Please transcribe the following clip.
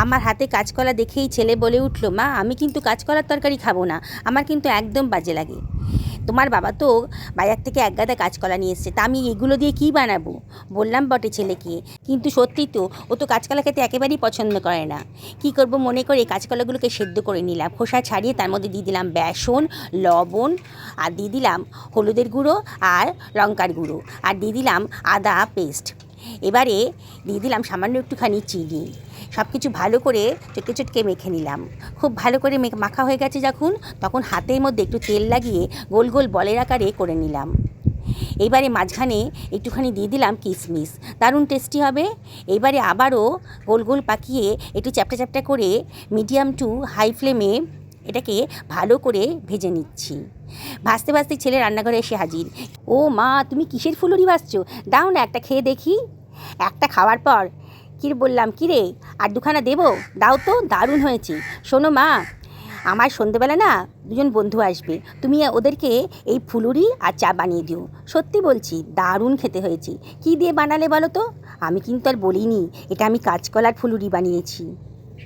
আমার হাতে কাঁচকলা দেখেই ছেলে বলে উঠল, মা আমি কিন্তু কাঁচকলার তরকারি খাবো না, আমার কিন্তু একদম বাজে লাগে। তোমার বাবা তো বাজার থেকে এক গাদা কাঁচকলা নিয়ে এসছে, তা আমি এগুলো দিয়ে কী বানাবো? বললাম বটে ছেলেকে, কিন্তু সত্যি তো ও তো কাঁচকলা খেতে একেবারেই পছন্দ করে না। কি করব মনে করে কাঁচকলাগুলোকে সেদ্ধ করে নিলাম, খোসা ছাড়িয়ে তার মধ্যে দিয়ে দিলাম বেসন, লবণ, আর দিয়ে দিলাম হলুদের গুঁড়ো আর লঙ্কার গুঁড়ো, আর দিয়ে দিলাম আদা পেস্ট। এবারে দিয়ে দিলাম সামান্য একটুখানি চিনি। সব কিছু ভালো করে চটকে চটকে মেখে নিলাম। খুব ভালো করে মাখা হয়ে গেছে যখন, তখন হাতের মধ্যে একটু তেল লাগিয়ে গোল গোল বলের আকারে করে নিলাম। এইবারে মাঝখানে একটুখানি দিয়ে দিলাম কিশমিশ, দারুণ টেস্টি হবে। এইবারে আবারও গোল গোল পাকিয়ে একটু চ্যাপটা চ্যাপটা করে মিডিয়াম টু হাই ফ্লেমে এটাকে ভালো করে ভেজে নিচ্ছি। ভাজতে ভাজতে ছেলে রান্নাঘরে এসে হাজির। ও মা, তুমি কিসের ফুলুরি ভাজছো? দাও না একটা খেয়ে দেখি। একটা খাওয়ার পর কী বললাম, কী রে আর দুখানা দেবো? দাও তো, দারুণ হয়েছে। শোনো মা, আমার সন্ধেবেলা না দুজন বন্ধু আসবে, তুমি ওদেরকে এই ফুলুরি আর চা বানিয়ে দিও। সত্যি বলছি, দারুণ খেতে হয়েছে। কী দিয়ে বানালে বলো তো? আমি কিন্তু আর বলিনি এটা আমি কাঁচকলার ফুলুরি বানিয়েছি।